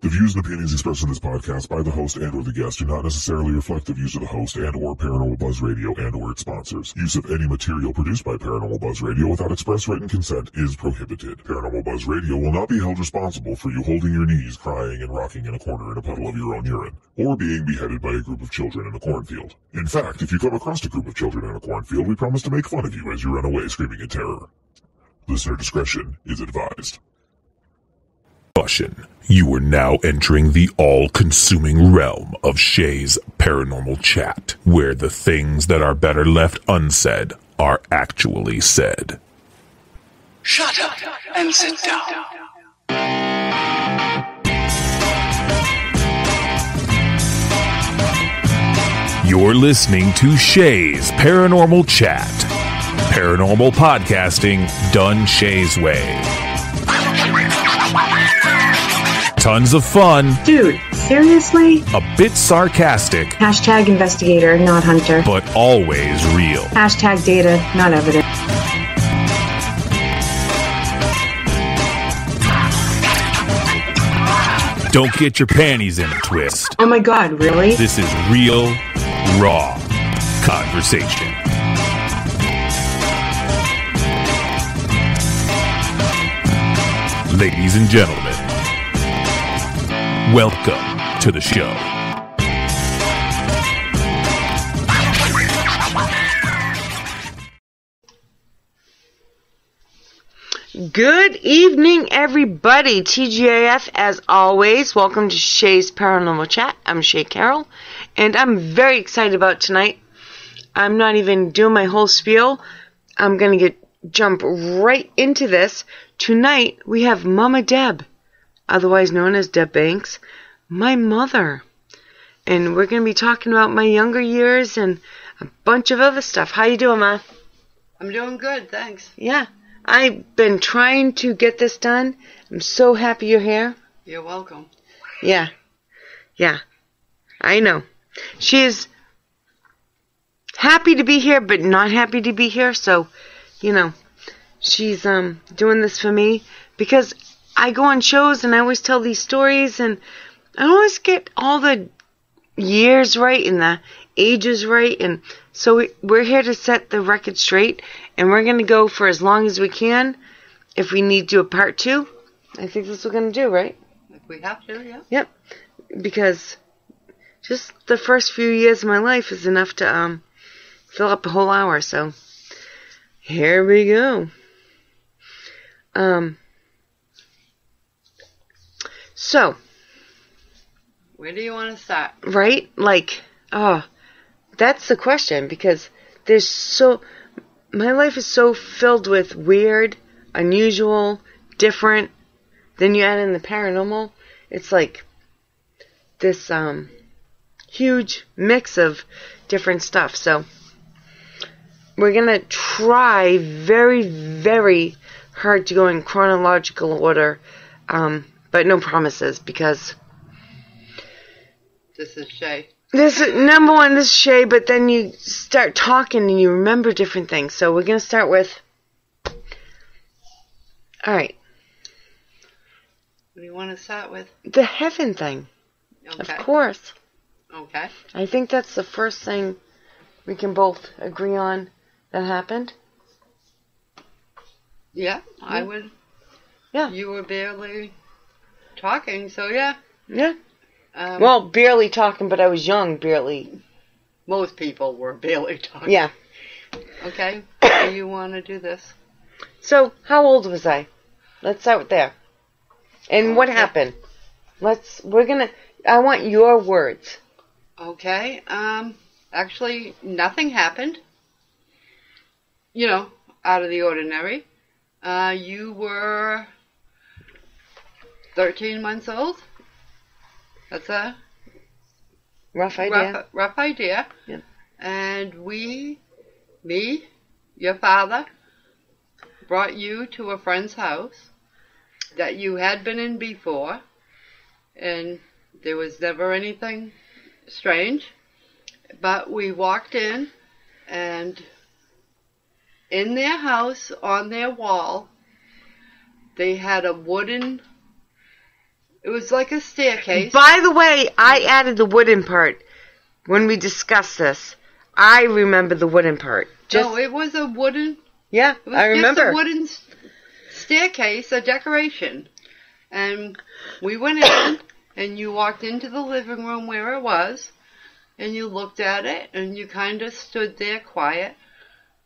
The views and opinions expressed in this podcast by the host and or the guest do not necessarily reflect the views of the host and or Paranormal Buzz Radio and or its sponsors. Use of any material produced by Paranormal Buzz Radio without express written consent is prohibited. Paranormal Buzz Radio will not be held responsible for you holding your knees, crying, and rocking in a corner in a puddle of your own urine, or being beheaded by a group of children in a cornfield. In fact, if you come across a group of children in a cornfield, we promise to make fun of you as you run away screaming in terror. Listener discretion is advised. Caution. You are now entering the all-consuming realm of Shea's Paranormal Chat, where the things that are better left unsaid are actually said. Shut up and sit down. You're listening to Shea's Paranormal Chat. Paranormal podcasting done Shea's way. Tons of fun. Dude, seriously? A bit sarcastic. Hashtag investigator, not hunter. But always real. Hashtag data, not evidence. Don't get your panties in a twist. Oh my god, really? This is real, raw conversation. Ladies and gentlemen, welcome to the show. Good evening, everybody. TGIF, as always. Welcome to Shea's Paranormal Chat. I'm Shea Carroll, and I'm very excited about tonight. I'm not even doing my whole spiel. I'm going to jump right into this. Tonight, we have Mama Deb, otherwise known as Deb Banks, my mother. And we're going to be talking about my younger years and a bunch of other stuff. How you doing, Ma? I'm doing good, thanks. Yeah. I've been trying to get this done. I'm so happy you're here. You're welcome. Yeah. Yeah. I know. She is happy to be here, but not happy to be here. So, you know, she's doing this for me because I go on shows and I always tell these stories and I always get all the years right and the ages right. And so we're here to set the record straight. And we're going to go for as long as we can. If we need to do a part 2, I think that's what we're going to do, right? If we have to, yeah. Yep. Because just the first few years of my life is enough to fill up a whole hour. So here we go. So. Where do you want to start? Right? Like, that's the question. Because my life is so filled with weird, unusual, different. Then you add in the paranormal. It's like this huge mix of different stuff. So we're going to try very, very hard to go in chronological order. But no promises because this is Shea. This is, number one, this is Shea, but then you start talking and you remember different things. So we're going to start with... Alright. What do you want to start with? The heaven thing. Okay. Of course. Okay. I think that's the first thing we can both agree on that happened. Yeah, I would. Yeah. You were barely talking, so yeah. Yeah. Well, barely talking, but I was young, barely. Most people were barely talking. Yeah. Okay, how do you want to do this? So, how old was I? Let's start with there. And what happened? I want your words. Okay, actually, nothing happened. You know, out of the ordinary. You were 13 months old. That's a rough idea. Rough idea. Yep. And me, your father, brought you to a friend's house that you had been in before. and there was never anything strange. But we walked in, and in their house, on their wall, they had a wooden, it was like a staircase. By the way, I added the wooden part when we discussed this. I remember the wooden part. No, it was a wooden. Yeah, It was I remember. just a wooden staircase, a decoration. And we went in, and you walked into the living room where it was, and you looked at it, and you kind of stood there quiet,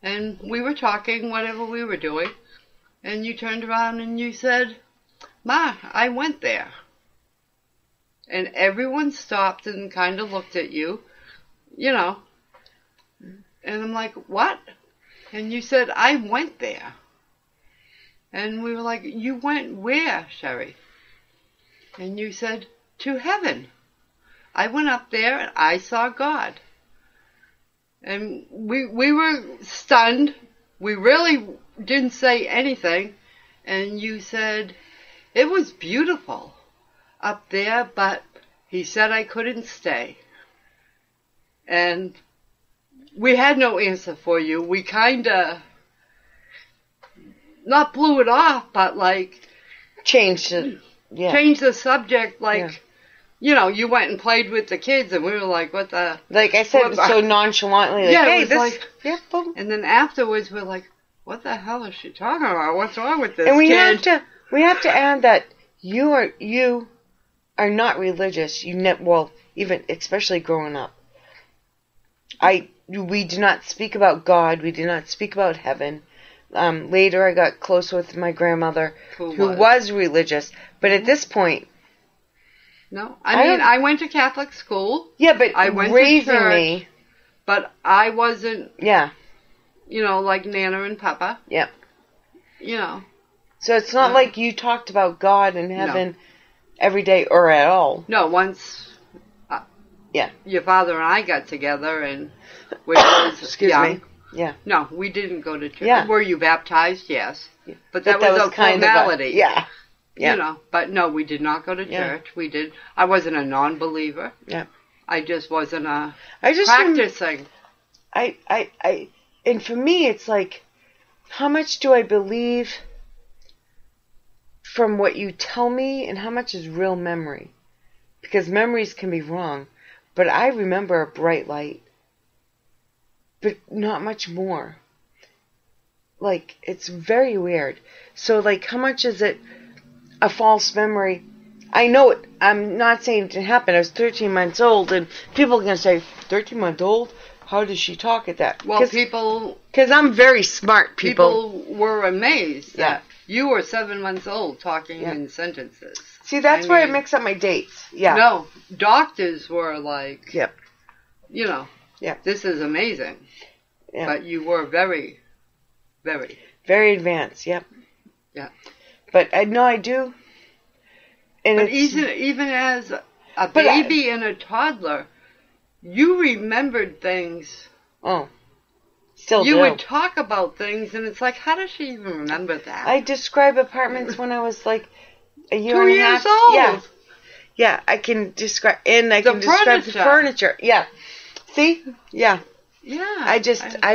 and we were talking, whatever we were doing, and you turned around and you said, "Ma, I went there." And everyone stopped and kind of looked at you, you know. And I'm like, "What?" And you said, "I went there." And we were like, "You went where, Sherry?" And you said, "To heaven. I went up there and I saw God." And we were stunned. We really didn't say anything. And you said, "It was beautiful up there, but he said I couldn't stay." And we had no answer for you. We kind of, not blew it off, but like Changed it. Yeah. changed the subject, like, Yeah. you know, you went and played with the kids, and we were like, "What the?" Like I said, Well, so nonchalantly. Like, Yeah, it hey, was this. like- yeah, boom. And then afterwards, we're like, "What the hell is she talking about? What's wrong with this And we kid?" have to add that you are not religious. Well, even especially growing up. We do not speak about God. We do not speak about heaven. Later, I got close with my grandmother, who was religious. But at this point, No, I went to Catholic school, yeah, but I went to raising church. me, but I wasn't, yeah, you know, like Nana and Papa, yeah. you know. So it's not like you talked about God and heaven every day or at all. No, once Yeah. your father and I got together, and which was Excuse young. me. Yeah. No, we didn't go to church. Yeah. Were you baptized? Yes. But that was a kind formality. of yeah. Yeah. You know, but no, we did not go to Yeah. church. I wasn't a non-believer. Yeah. I just wasn't practicing. practicing. And for me, it's like, how much do I believe from what you tell me, and how much is real memory? Because memories can be wrong, but I remember a bright light, but not much more. Like, it's very weird. So, like, how much is it a false memory? I know it. I'm not saying it didn't happen. I was 13 months old, and people are going to say, 13 months old? How does she talk at that? Well, people Because I'm very smart, people. were amazed Yeah. that you were 7 months old talking Yeah. in sentences. See, that's where I mix up my dates. Yeah. No, doctors were like, Yep. you know, Yeah. this is amazing. Yeah. But you were very, very. Very advanced, yep. Yeah. But I know I do. And But it's, even as a But I- baby and a toddler, you remembered things. still You do. would talk about things, and it's like, how does she even remember that? I describe apartments when I was like a year 2 and a years half. old. Yeah. Yeah, I can describe, and I The can describe the furniture. furniture. Yeah. See? Yeah. Yeah. I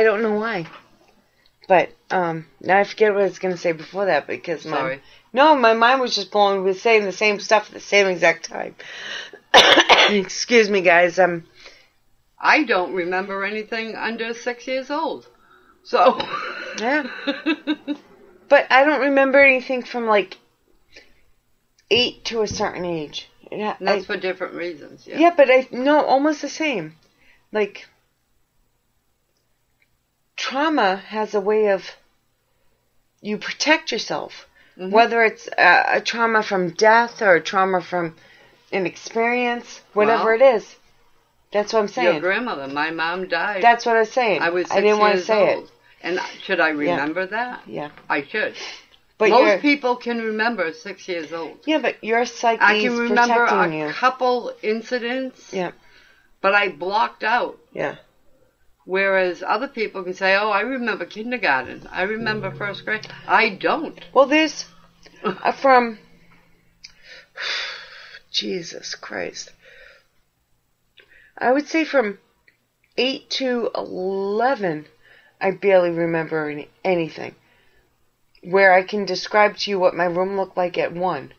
don't know why. But, now I forget what I was going to say before that, because Sorry. my mind was just blown with saying the same stuff at the same exact time. Excuse me, guys. I don't remember anything under 6 years old. So. Yeah. But I don't remember anything from, like, 8 to a certain age. Yeah, That's for different reasons. Yeah. yeah, but almost the same. Like, trauma has a way of, you protect yourself. Mhm. Whether it's a trauma from death or a trauma from an experience, whatever Well, it is. That's what I'm saying. Your grandmother, my mom died. That's what I was saying. I was 6 I didn't want to years say old. it. And should I remember that? Yeah. I should. But Most people can remember 6 years old. yeah, but your psyche I is can remember protecting a you. couple incidents, Yeah. but I blocked out. Yeah. Whereas other people can say, "Oh, I remember kindergarten. I remember first grade." I don't. Well, there's from Jesus Christ. I would say from 8 to 11, I barely remember anything. Where I can describe to you what my room looked like at 1.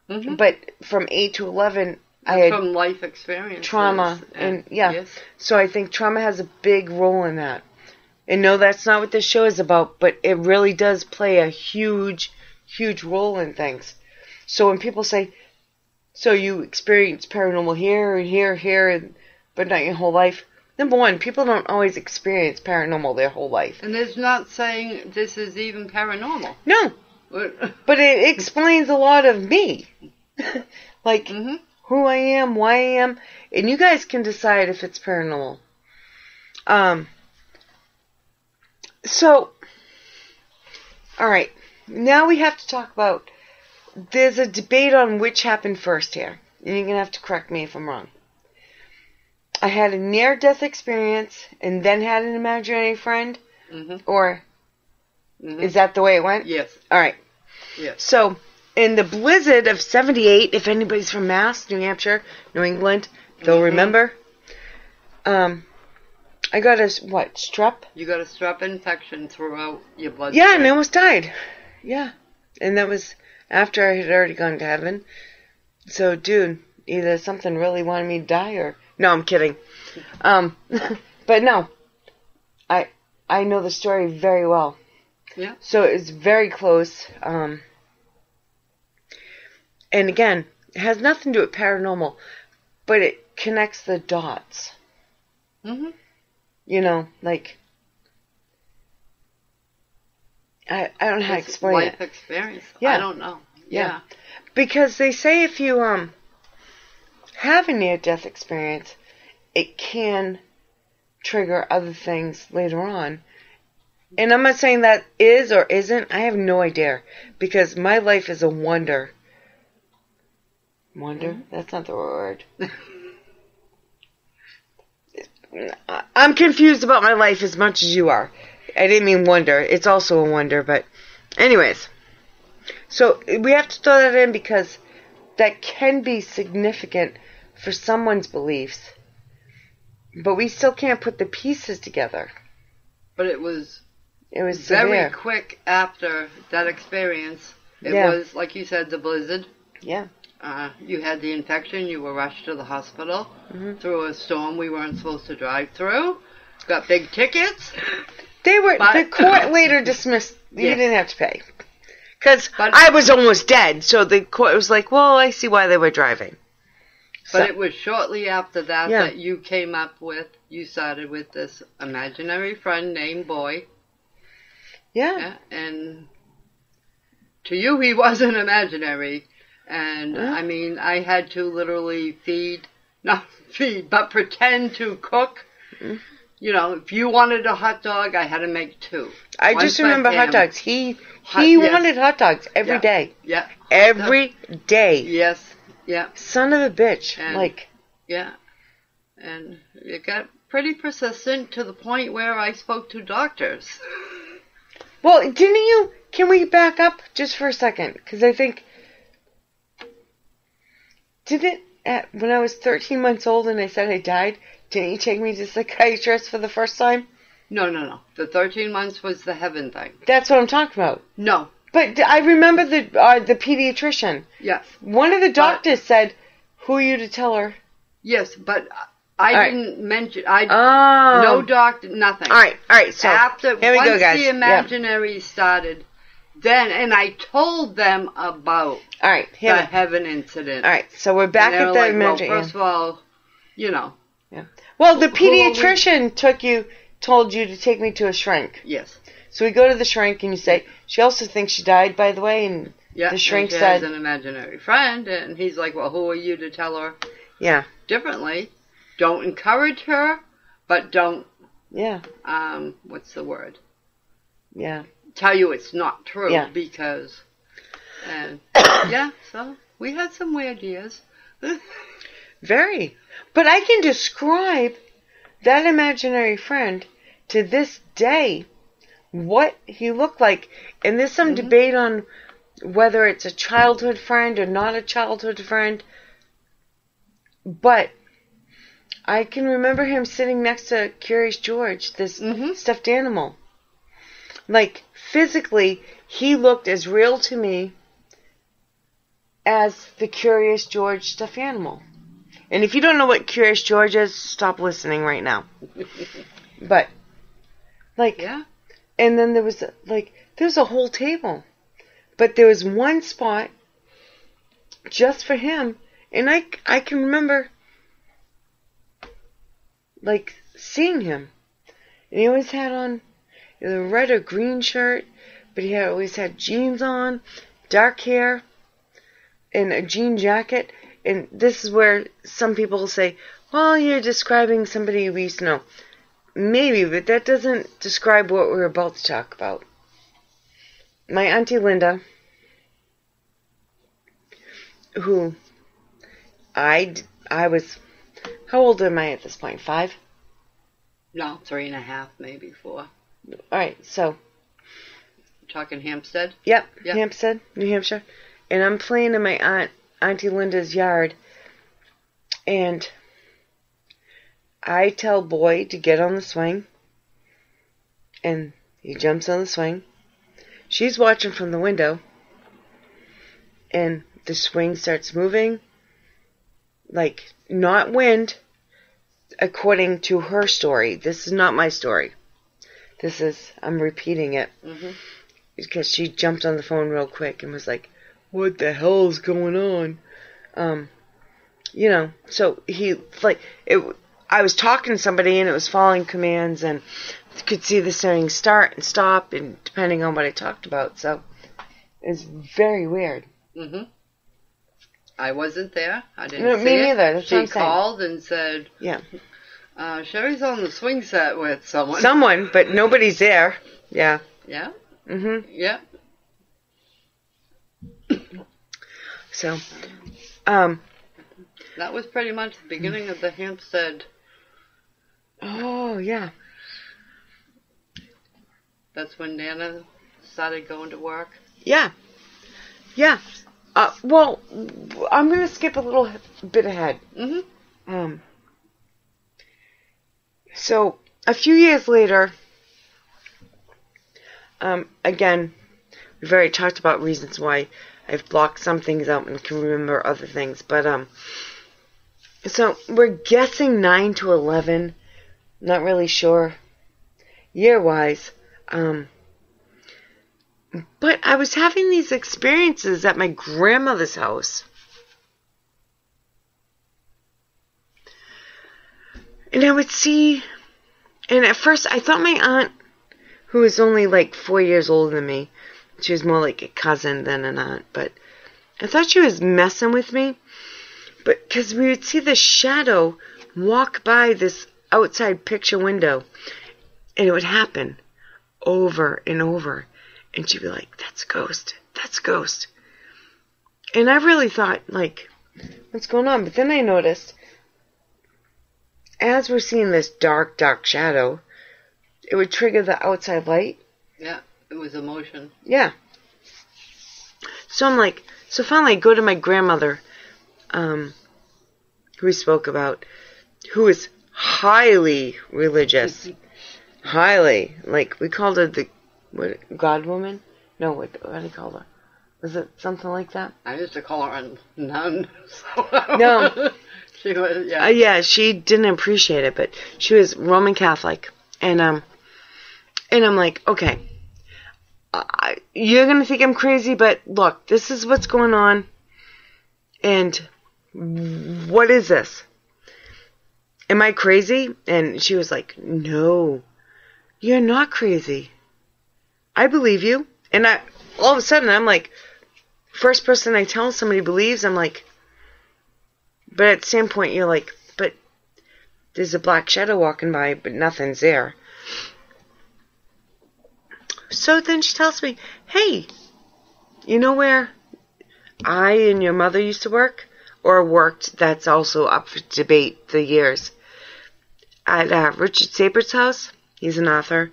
Mm-hmm. But from 8 to 11, I had from life experience, trauma. And yeah. Yes. So I think trauma has a big role in that. And no, that's not what this show is about, but it really does play a huge, huge role in things. So when people say, so you experience paranormal here and here, but not your whole life. Number one, people don't always experience paranormal their whole life. And it's not saying this is even paranormal. No. But it explains a lot of me. Like, who I am, why I am. And you guys can decide if it's paranormal. So, alright. Now we have to talk about, there's a debate on which happened first here. And you're going to have to correct me if I'm wrong. I had a near-death experience and then had an imaginary friend? Or is that the way it went? Yes. Alright. Yes. So, in the blizzard of 78, if anybody's from Mass, New Hampshire, New England, they'll remember. I got a, strep? You got a strep infection throughout your blood. Yeah, and I almost died. Yeah. And that was after I had already gone to heaven. So, dude, either something really wanted me to die or... No, I'm kidding. But no. I know the story very well. Yeah. So it's very close. And again, it has nothing to do with paranormal, but it connects the dots. You know, like, I don't know how to explain life it. Experience. Yeah. I don't know. Yeah. Because they say if you have a near-death experience, it can trigger other things later on. And I'm not saying that is or isn't. I have no idea. Because my life is a wonder. Wonder? That's not the word. I'm confused about my life as much as you are. I didn't mean wonder. It's also a wonder, but anyways. So we have to throw that in because that can be significant for someone's beliefs. But we still can't put the pieces together. But it was very severe. Quick after that experience. It was, like you said, the blizzard. Yeah. You had the infection. You were rushed to the hospital through a storm we weren't supposed to drive through. Got big tickets. The court later dismissed. You didn't have to pay. Because I was almost dead. So the court was like, well, I see why they were driving. But it was shortly after that that you came up with, you started with this imaginary friend named Boy. Yeah. And to you, he wasn't imaginary. And, I mean, I had to literally but pretend to cook. You know, if you wanted a hot dog, I had to make 2. I just remember hot dogs. He wanted hot dogs every day. Yeah. Every day. Yes. Yeah. Son of a bitch. And, yeah. And it got pretty persistent to the point where I spoke to doctors. Well, didn't you... Can we back up just for a second? Because I think... when I was 13 months old and I said I died, didn't you take me to the psychiatrist for the first time? No. The 13 months was the heaven thing. That's what I'm talking about. No. But I remember the pediatrician. Yes. One of the doctors said, who are you to tell her? Yes, but I didn't mention... No doctor, nothing. All right. So, here we go, guys. Once the imaginary started, then, and I told them about the heaven incident. All right, so we're back at the imaginary. Well, first of all, you know. Yeah. Well, the pediatrician told you to take me to a shrink. Yes. So we go to the shrink and you say, she also thinks she died, by the way, and the shrink and she said... has an imaginary friend, and he's like, well, who are you to tell her differently? Don't encourage her, but don't... Yeah. What's the word? Yeah. Tell you it's not true, because... And, so we had some weird years. Very. But I can describe that imaginary friend to this day, what he looked like. And there's some debate on whether it's a childhood friend or not a childhood friend, but I can remember him sitting next to Curious George, this stuffed animal. Like, physically, he looked as real to me as the Curious George stuffed animal. And if you don't know what Curious George is, stop listening right now. But, like, Yeah. And then there was a whole table. But there was one spot just for him. And I can remember, like, seeing him. And he always had on either a red or green shirt. But he always had jeans on, dark hair, and a jean jacket. And this is where some people say, well, you're describing somebody we used to know. Maybe, but that doesn't describe what we're about to talk about. My Auntie Linda, who I was, how old am I at this point? 5? No, 3.5, maybe 4. Alright, so. Talking Hampstead? Yep, Yep. Hampstead, New Hampshire. And I'm playing in my Auntie Linda's yard. And I tell Boy to get on the swing. And he jumps on the swing. She's watching from the window. And the swing starts moving. Like, not wind, according to her story. This is not my story. I'm repeating it. Because she jumped on the phone real quick and was like, what the hell is going on? So he, like, I was talking to somebody and it was following commands and you could see the saying start and stop and depending on what I talked about. So it's very weird. I wasn't there. I didn't No, see me it. neither. That's what I'm She saying. called and said, Yeah. Sherry's on the swing set with someone. Someone, but nobody's there. Yeah. Yeah? Yeah. So, that was pretty much the beginning of the Hampstead. oh, yeah. That's when Nana started going to work. Yeah. Yeah. Well, I'm going to skip a little bit ahead. So, a few years later, again, we've already talked about reasons why I've blocked some things out and can remember other things. But, so we're guessing 9 to 11. Not really sure year-wise. But I was having these experiences at my grandmother's house. And I would see, and at first I thought my aunt, who was only like 4 years older than me, she was more like a cousin than an aunt, but I thought she was messing with me. But because we would see the shadow walk by this outside picture window, and it would happen over and over. And she'd be like, that's a ghost. That's a ghost. And I really thought, like, what's going on? But then I noticed, as we're seeing this dark, dark shadow, it would trigger the outside light. Yeah, it was emotion. Yeah. So I'm like, so finally I go to my grandmother, who we spoke about, who is highly religious. Highly. Like, we called her the, what, God woman? No, what do you call her? Was it something like that? I used to call her a nun. So No. She was, yeah. Yeah, she didn't appreciate it, but she was Roman Catholic. And I'm like, okay, you're going to think I'm crazy, but look, this is what's going on. And what is this? Am I crazy? And she was like, no, you're not crazy. I believe you. And all of a sudden, I'm like, first person I tell somebody believes, I'm like, but at the same point, you're like, but there's a black shadow walking by, but nothing's there. So then she tells me, hey, you know where I and your mother used to work? Or worked, that's also up for debate, the years. At Richard Saper's house. He's an author.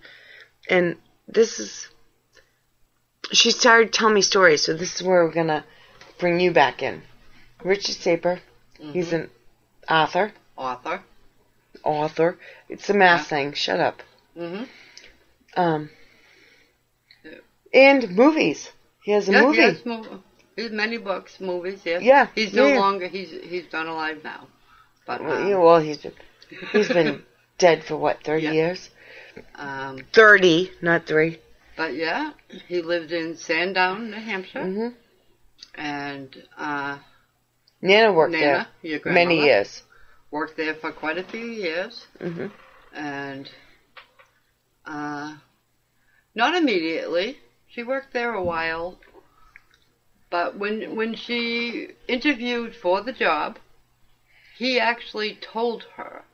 And this is, she started telling me stories. So this is where we're gonna bring you back in. Richard Saper. Mm-hmm. He's an author. Author. It's a math thing. Shut up. Mm-hmm. And movies. He has a movie. He has many books, movies. Yes. Yeah. He's no longer. He's not alive now. But he's been dead for what, 30 years? 30, not 3. But yeah, he lived in Sandown, New Hampshire. Mm-hmm. And Nana worked there many years. Worked there for quite a few years. Mm-hmm. And not immediately. She worked there a while. But when she interviewed for the job, he actually told her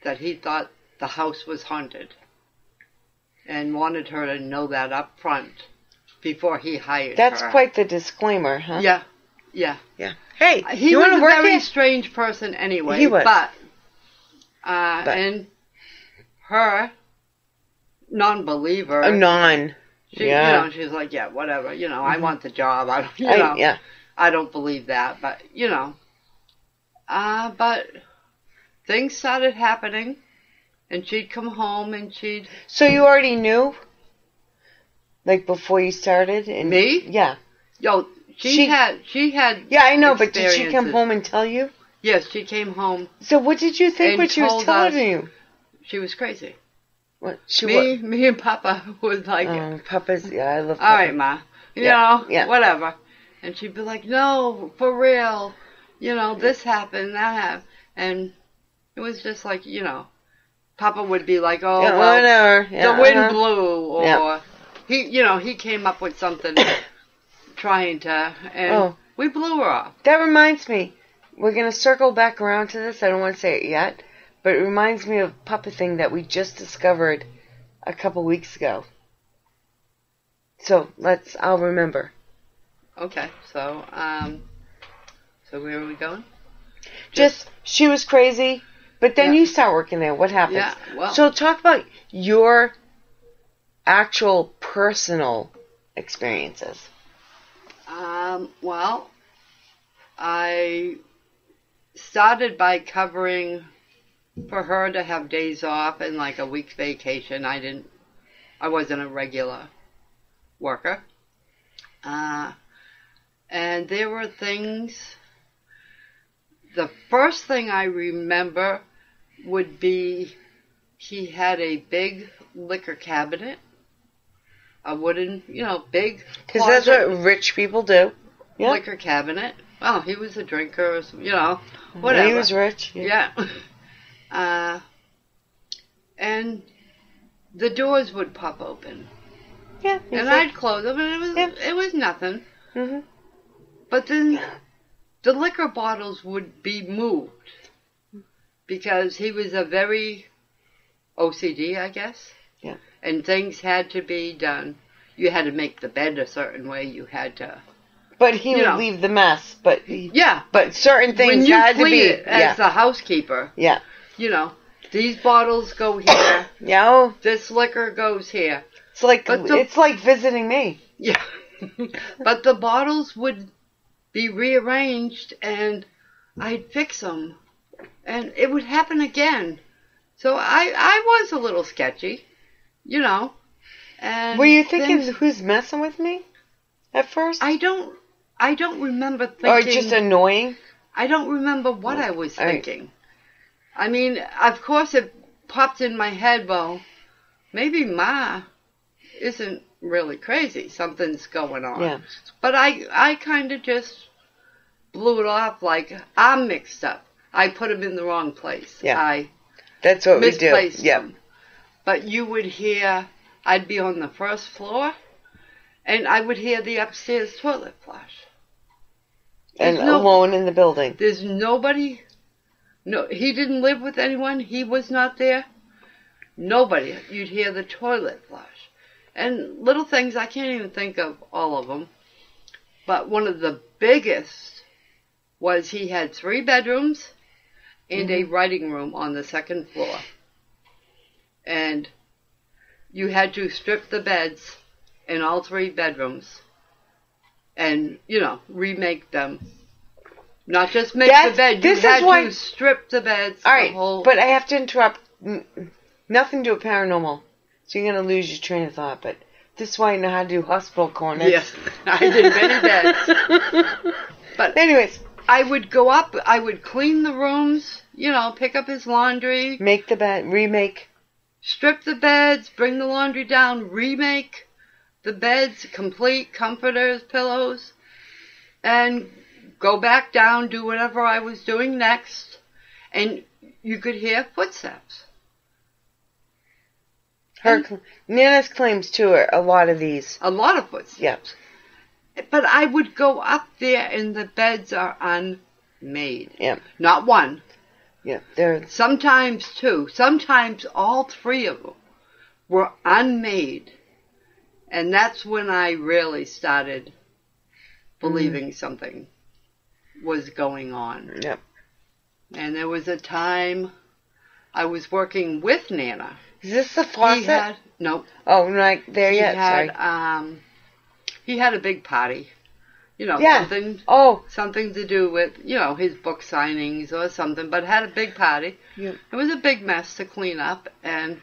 that he thought the house was haunted. And wanted her to know that up front before he hired her. That's quite the disclaimer, huh? Yeah. Hey, he was a very strange person anyway. He was. But. And her, non-believer. She's like, yeah, whatever. I want the job. I don't believe that. But, but things started happening. And she'd come home and she'd... So you already knew? Like before you started? Me? Yeah. Yo, she had... Yeah, I know, but did she come home and tell you? Yes, she came home. So what did you think when she was telling you? She was crazy. What? Me and Papa was like... Papa's... Yeah, I love Papa. All right, Ma. You know, whatever. And she'd be like, no, for real. This happened, that happened. And it was just like, Papa would be like, oh, whatever. Yeah, the wind blew, or he came up with something trying to, and we blew her off. That reminds me, we're going to circle back around to this. I don't want to say it yet, but it reminds me of Papa thing that we just discovered a couple weeks ago. So I'll remember. Okay, so where are we going? She was crazy. But then you start working there. What happens? Yeah, well. So talk about your actual personal experiences. Well, I started by covering for her to have days off and like a week's vacation. I wasn't a regular worker. And there were things. The first thing I remember would be he had a big liquor cabinet, a wooden, big because that's what rich people do. Yeah. Liquor cabinet. Well, he was a drinker, whatever. He was rich. Yeah. And the doors would pop open. Yeah. And I'd close them, and it was nothing. Mm-hmm. But then the liquor bottles would be moved because he was a very OCD, I guess. Yeah. And things had to be done. You had to make the bed a certain way. You had to. But he would leave the mess. But But certain things when you had to be. It, as the housekeeper. Yeah. These bottles go here. Yeah. This liquor goes here. It's like visiting me. Yeah. But the bottles would be rearranged, and I'd fix them, and it would happen again. So I was a little sketchy, And were you thinking, who's messing with me at first? I don't remember thinking. Or just annoying? I don't remember what I was thinking. I mean, of course it popped in my head, well, maybe Ma isn't really crazy. Something's going on. Yeah. But I kind of just blew it off like I'm mixed up. I put him in the wrong place. Yeah. That's what we do. Misplaced him. But you would hear, I'd be on the first floor, and I would hear the upstairs toilet flush. And alone in the building. There's nobody. No, he didn't live with anyone. He was not there. Nobody. You'd hear the toilet flush. And little things, I can't even think of all of them. But one of the biggest was he had 3 bedrooms and a writing room on the second floor. And you had to strip the beds in all 3 bedrooms and, remake them. Not just make the bed. You had to strip the beds. All right, but I have to interrupt. Nothing to do with paranormal. So you're going to lose your train of thought, but this is why I know how to do hospital corners. Yes, I did many beds. But anyways, I would go up, I would clean the rooms, pick up his laundry. Make the bed, remake. Strip the beds, bring the laundry down, remake the beds, complete, comforters, pillows, and go back down, do whatever I was doing next, and you could hear footsteps. Nana's claims too are a lot of these. A lot of footsteps. Yeah. But I would go up there and the beds are unmade. Yeah. Not one. Yeah. They're sometimes 2. Sometimes all 3 of them were unmade. And that's when I really started believing something was going on. Yep. And there was a time I was working with Nana. Is this the faucet? No. Oh, not there yet. Sorry. He had a big party. Something to do with, his book signings or something, but had a big party. Yep. It was a big mess to clean up, and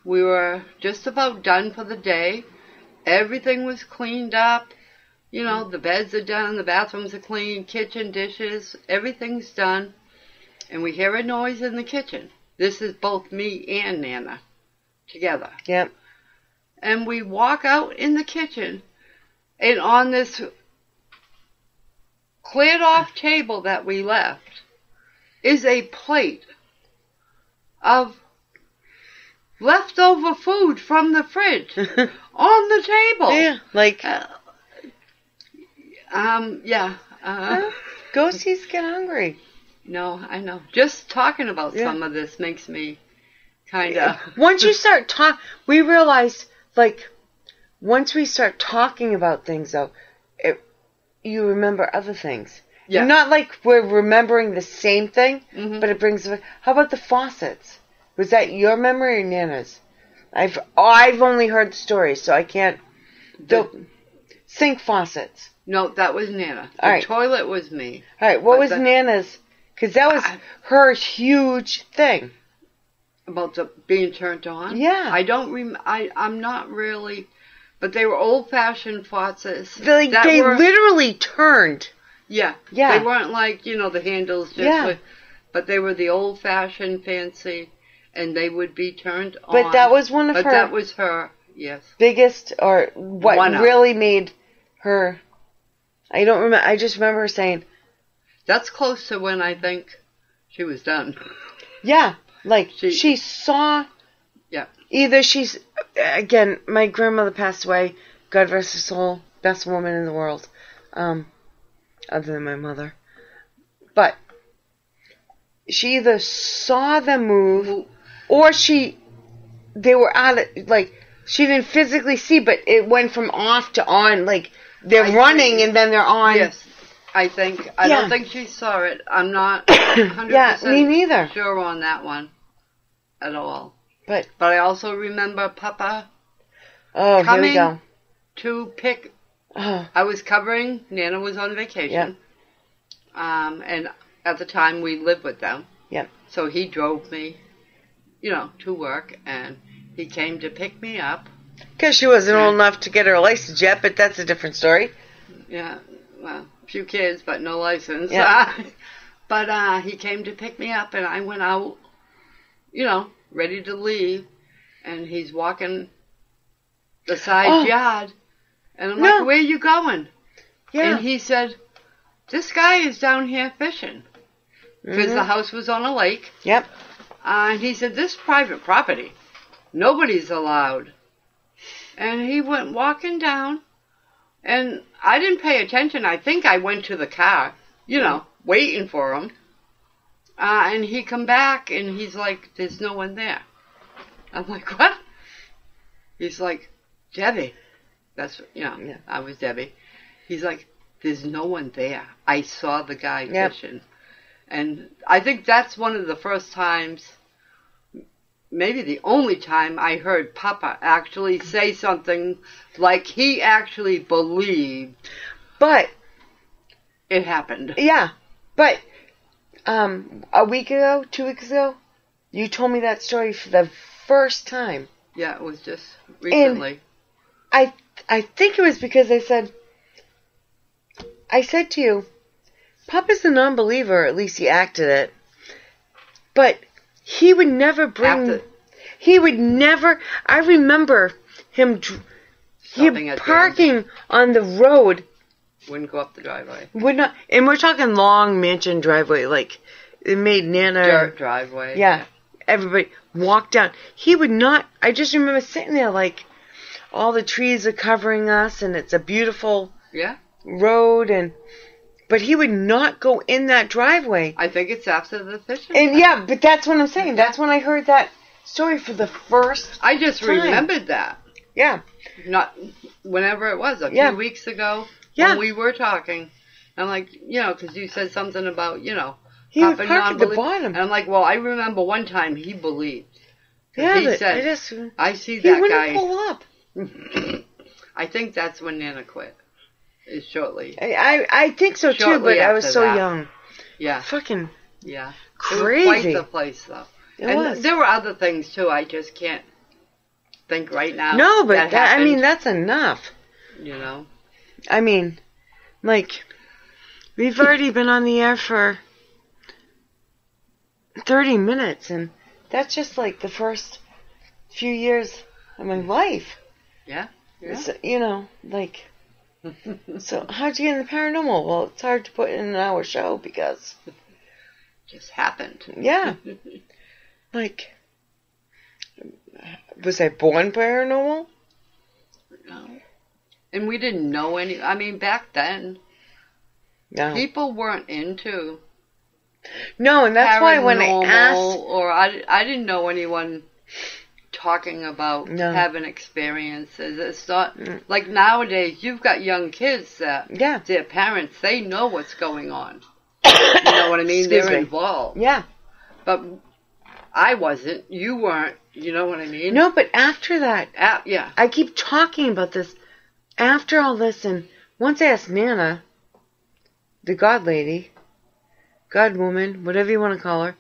we were just about done for the day. Everything was cleaned up. The beds are done, the bathrooms are clean, kitchen, dishes, everything's done. And we hear a noise in the kitchen. This is both me and Nana together. Yep. And we walk out in the kitchen, and on this cleared off table that we left is a plate of leftover food from the fridge on the table. Yeah, like... Ghosties get hungry. No, I know. Just talking about some of this makes me kind of... Once you start talking... We realize, once we start talking about things, though, you remember other things. Yeah. Not like we're remembering the same thing, but it brings... How about the faucets? Was that your memory or Nana's? I've only heard the stories, so I can't... Sink faucets. No, that was Nana. The toilet was me. All right, what was Nana's... Because that was her huge thing. About being turned on? Yeah. I don't I'm not really... But they were old-fashioned faucets. They literally turned. Yeah. Yeah. They weren't like, the handles just but they were the old-fashioned fancy, and they would be turned on. But that was one of her... But that was her, yes. Biggest, or what really made her... I don't remember. I just remember her saying... That's close to when I think she was done. Yeah, she saw... Yeah. Either she's... Again, my grandmother passed away. God rest her soul. Best woman in the world. Other than my mother. But she either saw them move, or they were out of... she didn't physically see, but it went from off to on. They're running and then they're on. Yes. I don't think she saw it. I'm not 100% me neither. Sure on that one at all. But I also remember Papa coming here we go. To pick. I was covering. Nana was on vacation. Yep. And at the time we lived with them. Yep. So he drove me, to work, and he came to pick me up. Because she wasn't old enough to get her license yet, but that's a different story. Yeah. Well, few kids, but no license. Yeah. But he came to pick me up, and I went out, ready to leave, and he's walking the side yard, and I'm like, where are you going? Yeah. And he said, this guy is down here fishing, because the house was on a lake. Yep. And he said, this is private property. Nobody's allowed. And he went walking down, and I didn't pay attention. I think I went to the car, waiting for him. And he come back, and he's like, there's no one there. I'm like, what? He's like, Debbie. That's, I was Debbie. He's like, there's no one there. I saw the guy fishing. And I think that's one of the first times maybe the only time I heard Papa actually say something like he actually believed But it happened. yeah, but a week ago, 2 weeks ago, you told me that story for the first time. Yeah, it was just recently. And I think it was because I said to you, Papa's a non-believer, or at least he acted it, but he would never I remember him parking on the road. Wouldn't go up the driveway. Would not, and we're talking long mansion driveway, like it made Nana dirt driveway. Yeah, everybody walk down. He would not. I just remember sitting there like all the trees are covering us, and it's a beautiful road, but he would not go in that driveway. I think it's after the fishing. And yeah, but that's what I'm saying. That's when I heard that story for the first I just time. remembered that. Yeah. Not whenever it was, a few weeks ago. Yeah. When we were talking, I'm like, because you said something about, he Papa would park at the bottom. And I'm like, well, I remember one time he believed. Yeah, he said, I see that guy. He wouldn't pull up. I think that's when Nana quit. Shortly. I think so too, but I was so young. Yeah. Fucking crazy. crazy. It was quite the place, though. It was. There were other things too. I just can't think right now. No, but that's enough. I mean, like, we've already been on the air for 30 minutes, and that's just like the first few years of my life. Yeah. So, so how'd you get in the paranormal? Well, it's hard to put in an hour show because it just happened. Yeah. Like, was I born paranormal? No. And we didn't know any. I mean, back then, people weren't into. No, and that's why when I asked, or I didn't know anyone talking about having experiences. It's not like nowadays. You've got young kids that their parents, they know what's going on. You know what I mean? They're involved. Yeah. But I wasn't. You weren't. You know what I mean? No, but after that, I keep talking about this. After all this, and once I asked Nana, the God lady, God woman, whatever you want to call her,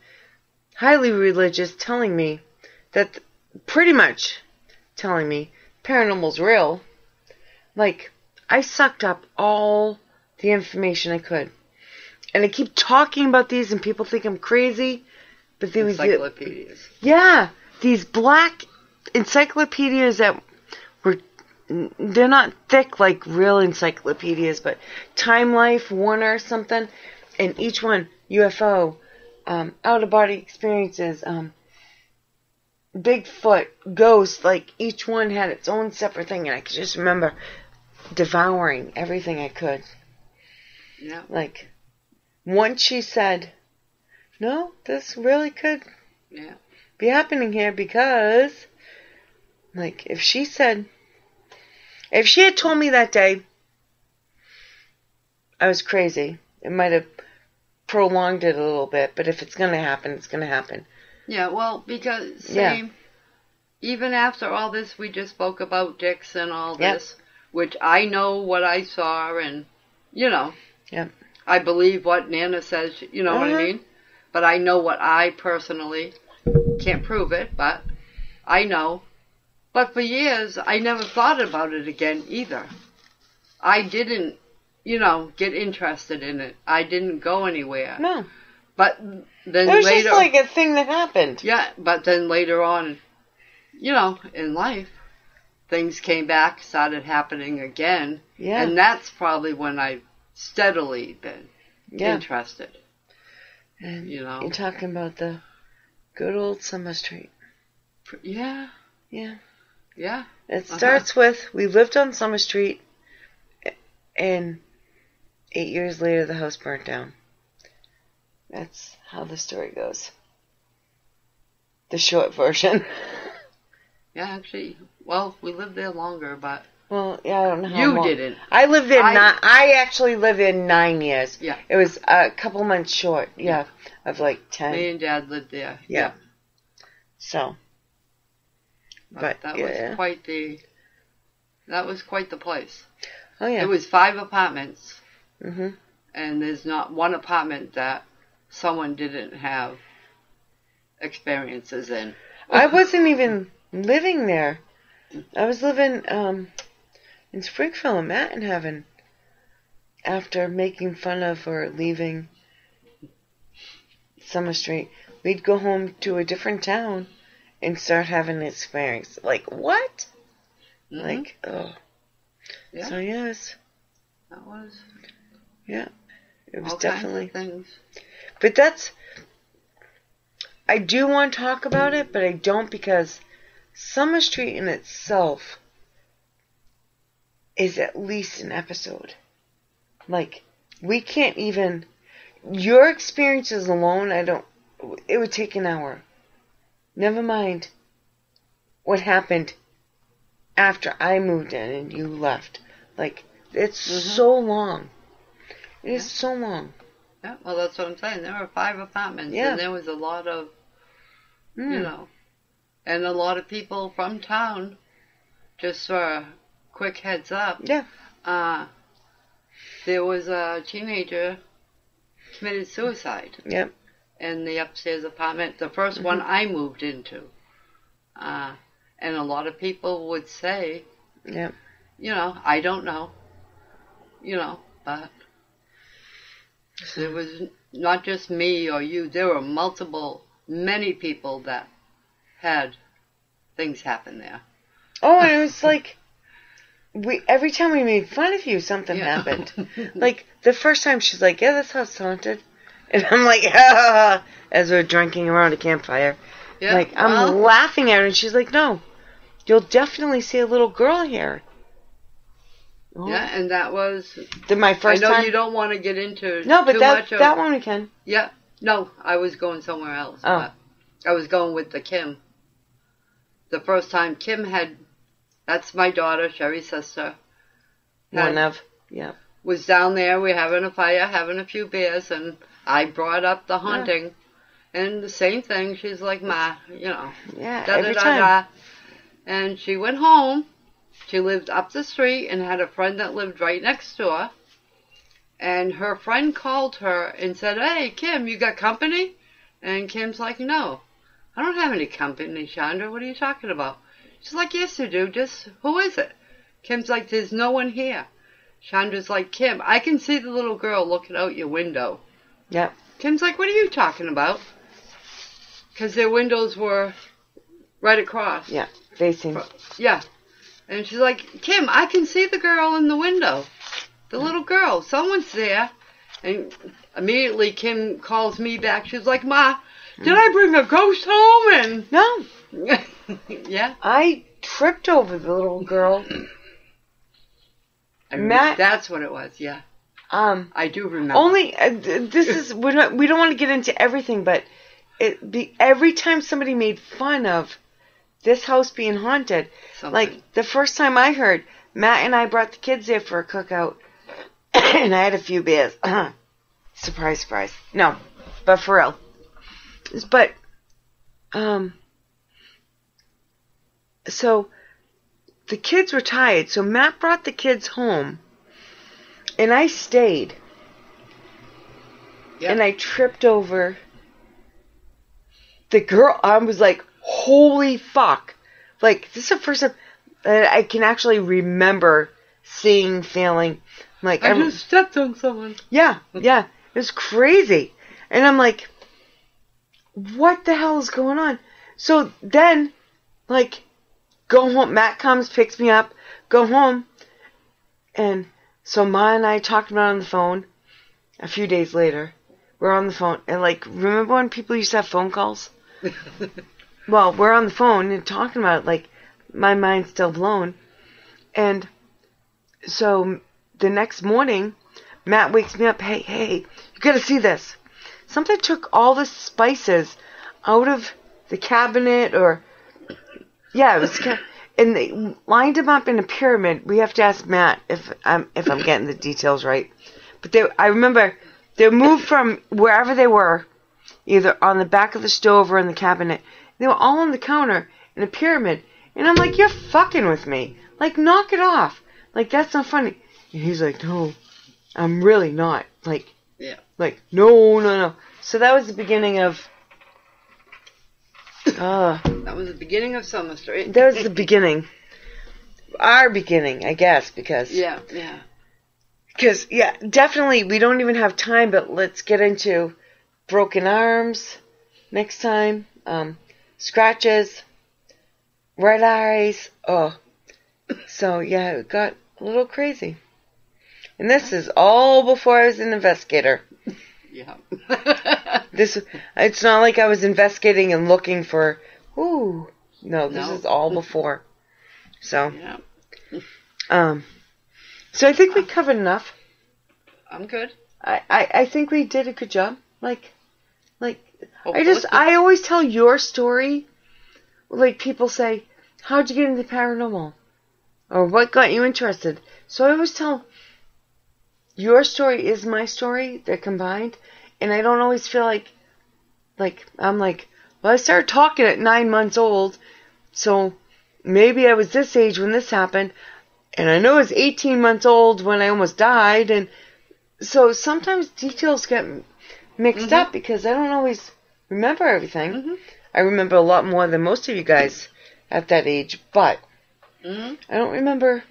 highly religious, telling me that, pretty much telling me paranormal's real. Like, I sucked up all the information I could. And I keep talking about these, and people think I'm crazy. But there was encyclopedias. These black encyclopedias that were, they're not thick like real encyclopedias, but Time Life, Warner, something, and each one, UFO, out-of-body experiences, Bigfoot, Ghost, like each one had its own separate thing, and I could just remember devouring everything I could. Yeah. Like, once she said, no, this really could be happening here because, like, if she had told me that day I was crazy, it might have prolonged it a little bit, but if it's going to happen, it's going to happen. Yeah, well, because, even after all this, we just spoke about dicks and all this, which I know what I saw, and, I believe what Nana says, you know what I mean? But I know what I personally, can't prove it, but I know. But for years, I never thought about it again either. I didn't, get interested in it. I didn't go anywhere. No. But then it was later... just like a thing that happened. Yeah, but then later on, in life, things came back, started happening again. Yeah. And that's probably when I've steadily been interested. And you're talking about the good old Summer Street. Yeah. Yeah. Yeah. It starts with, we lived on Summer Street, and 8 years later the house burnt down. That's how the story goes. The short version. Yeah, actually, well, we lived there longer, but... Well, yeah, I don't know how You long. didn't. I lived there I actually lived there 9 years. Yeah. It was a couple months short, of like 10. Me and Dad lived there. Yeah. So. But that yeah. was quite the. That was quite the place. Oh yeah. It was 5 apartments, Mhm. and there's not one apartment that someone didn't have experiences in. I wasn't even living there. I was living in Springfield and Matt in heaven after making fun of or leaving Summer Street. We'd go home to a different town and start having an experience. Like, what? Mhm. Like, oh. Yeah. So, yes. That was Yeah. It was all definitely. kinds of things. But that's. I do want to talk about it, but I don't because Summer Street in itself is at least an episode. Like, we can't even. Your experiences alone, it would take an hour. Never mind what happened after I moved in and you left. Like, it's so long. It is so long. Yeah, well, that's what I'm saying. There were 5 apartments, Yeah. and there was a lot of, you know, and a lot of people from town, just for a quick heads up, Yeah. there was a teenager committed suicide Yep. in the upstairs apartment, the first one I moved into. And a lot of people would say, Yep. you know, I don't know, you know, but it was not just me or you. There were many people that had things happen there. Oh, and it was like, every time we made fun of you, something happened. Like, the first time she's like, yeah, this house is haunted. And I'm like, ah, as we're drinking around a campfire. Yeah, Like, I'm laughing at her, and she's like, no, you'll definitely see a little girl here. Oh. Yeah, and that was. My first I know time. you don't want to get into No, but too that much of, that one we can. Yeah, no, I was going somewhere else. Oh. But I was going with the Kim. The first time Kim had, that's my daughter, Sherry's sister. One of. Yeah. Was down there, we're having a fire, having a few beers, and I brought up the haunting. And the same thing, she's like, Ma, you know. Yeah, Da, every da, da, time. da. And she went home. She lived up the street and had a friend that lived right next door. And her friend called her and said, hey, Kim, you got company? And Kim's like, no, I don't have any company, Chandra. What are you talking about? She's like, yes, you do. Just, who is it? Kim's like, there's no one here. Chandra's like, Kim, I can see the little girl looking out your window. Yep. Kim's like, what are you talking about? Because their windows were right across. Yeah. Facing. Yeah. And she's like, Kim, I can see the girl in the window. The little girl. Someone's there. And immediately Kim calls me back. She's like, Ma, did I bring a ghost home? And No. yeah. I tripped over the little girl. Matt. That's what it was, yeah. I do remember. Only, this is, we don't want to get into everything, but every time somebody made fun of this house being haunted, like the first time I heard, Matt and I brought the kids there for a cookout, and I had a few beers. Surprise, surprise. No, but for real. But, so the kids were tired, so Matt brought the kids home, and I stayed. Yep. And I tripped over the girl. I was like, holy fuck. Like, this is the first time that I can actually remember seeing, feeling. Like, I just stepped on someone. Yeah. It was crazy. And I'm like, what the hell is going on? So then, like, go home. Matt comes, picks me up, go home. And so Ma and I talked about it on the phone a few days later. We're on the phone. And, like, remember when people used to have phone calls? Well, we're on the phone and talking about it. Like, my mind's still blown. And so the next morning, Matt wakes me up. Hey, you gotta see this. Something took all the spices out of the cabinet, or yeah, it was, and they lined them up in a pyramid. We have to ask Matt if I'm getting the details right. But I remember they moved from wherever they were, either on the back of the stove or in the cabinet. They were all on the counter in a pyramid, And I'm like, you're fucking with me. Like, knock it off. Like, that's not funny. And he's like, no, I'm really not. Like, Yeah. like, no. So that was the beginning of... That was the beginning of Summer Street. That was the beginning. Our beginning, I guess, because... Yeah. Because, yeah, definitely, we don't even have time, but let's get into broken arms next time. Scratches, red eyes. Oh. So, yeah, it got a little crazy. And this is all before I was an investigator. Yeah. It's not like I was investigating and looking for, no, this is all before. So, Yeah. So I think we covered enough. I'm good. I think we did a good job. Like, Hopefully. I always tell your story. Like, people say, how'd you get into paranormal? Or what got you interested? So I always tell, your story is my story. They're combined. And I don't always feel like, I'm like, well, I started talking at 9 months old. So maybe I was this age when this happened. And I know I was 18 months old when I almost died. And so sometimes details get mixed up because I don't always remember everything. Mm-hmm. I remember a lot more than most of you guys at that age. But Mm-hmm. I don't remember,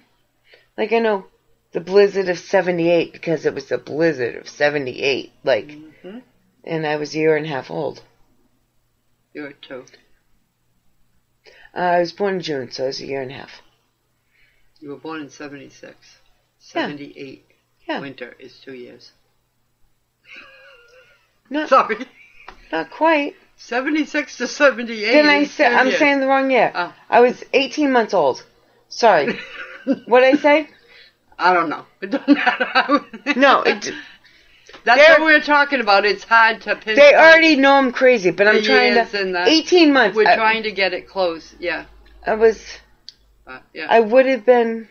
like, I know the blizzard of 78 because it was the blizzard of 78. Like, Mm-hmm. and I was a year and a half old. You were 2. I was born in June, so I was a year and a half. You were born in 76. Yeah. 78. Yeah. Winter is 2 years. Not, Sorry. not quite. 76 to 78. Then is 2 I'm years. saying the wrong year. Oh. I was 18 months old. Sorry. What'd I say? I don't know. It doesn't matter. No, That's they're- what we're talking about. It's hard to pinpoint. they already know I'm crazy, but I'm the trying years to... and the- 18 months. We're trying to get it close. Yeah. I was... Yeah. I would have been...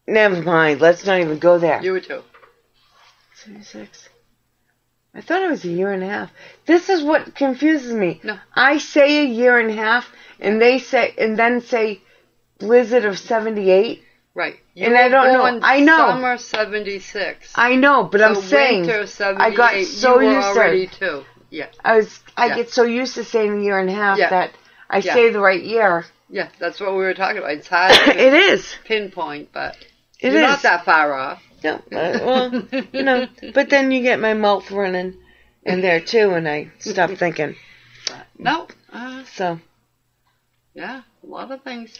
Never mind. Let's not even go there. You were 2. 76. I thought it was a year and a half. This is what confuses me. No. I say a year and a half, and they say, and then say blizzard of 78. Right. You And were I don't know. born I know. Summer 76. I know, but I'm So saying winter 78. I got so you were used already to 2. Yeah. I Yeah. get so used to saying a year and a half Yeah. that I Yeah. say the right year. Yeah. That's what we were talking about. It's hard to It is. pinpoint, but It you're is. not that far off. No, well, but then you get my mouth running in there too, and I stop thinking. No. So, Yeah. A lot of things.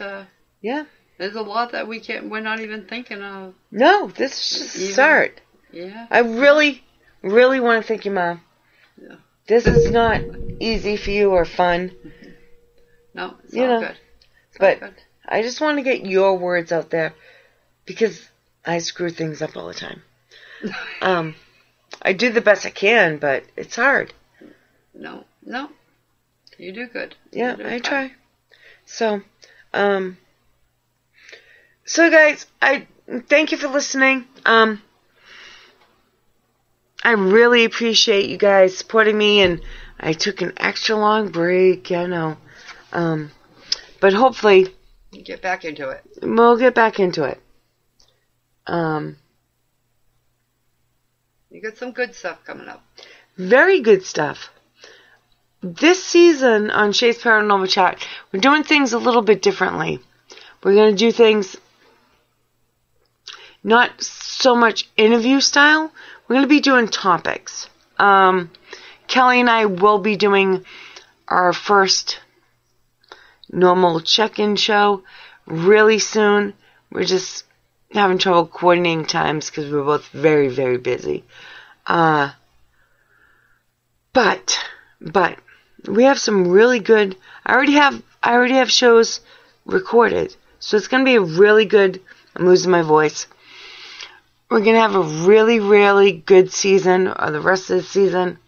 yeah. There's a lot that we're not even thinking of. No, this is just a Even- start. Yeah. I really, really want to thank you, Mom. Yeah. This is not easy for you or fun, No, it's You all know, good. It's but all good. I just want to get your words out there because I screw things up all the time. I do the best I can, but it's hard. No. You do good. Yeah, You do I fine. try. So, so guys, I thank you for listening. I really appreciate you guys supporting me, and I took an extra long break, I know. But hopefully Get back into it. we'll get back into it. You got some good stuff coming up. Very good stuff. This season on Shea's Paranormal Chat, we're doing things a little bit differently. We're going to do things not so much interview style. We're going to be doing topics. Kelly and I will be doing our first normal check-in show really soon. We're just having trouble coordinating times because we're both very, very busy. But we have some really good. I already have shows recorded, so it's gonna be a really good. I'm losing my voice. We're gonna have a really, really good season, or the rest of the season,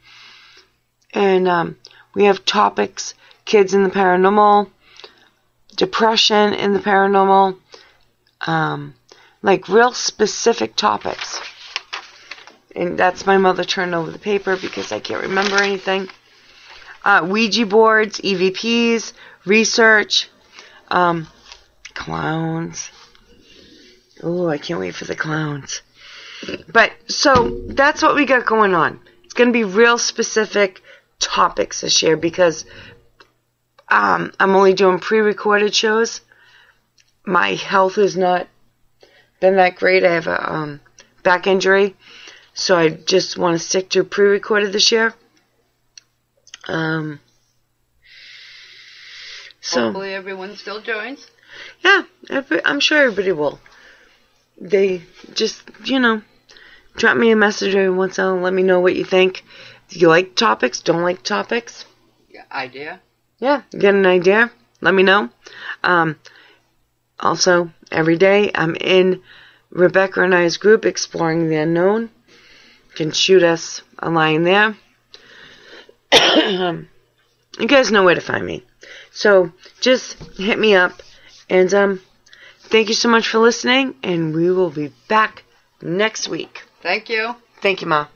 and we have topics: kids in the paranormal, depression in the paranormal, like real specific topics. And that's my mother turning over the paper because I can't remember anything. Ouija boards, EVPs, research, Clowns. Oh, I can't wait for the clowns. But, so, that's what we got going on. It's going to be real specific topics this year because I'm only doing pre-recorded shows. My health has not been that great. I have a back injury, so I just want to stick to pre-recorded this year. So hopefully everyone still joins. Yeah, I'm sure everybody will. They just, drop me a message every once in a while and let me know what you think. Do you like topics? Don't like topics? Yeah, idea. Yeah, get an idea? Let me know. Also, every day I'm in Rebecca and I's group, Exploring the Unknown. You can shoot us a line there. You guys know where to find me. So, just hit me up. And, thank you so much for listening. And we will be back next week. Thank you. Thank you, Ma.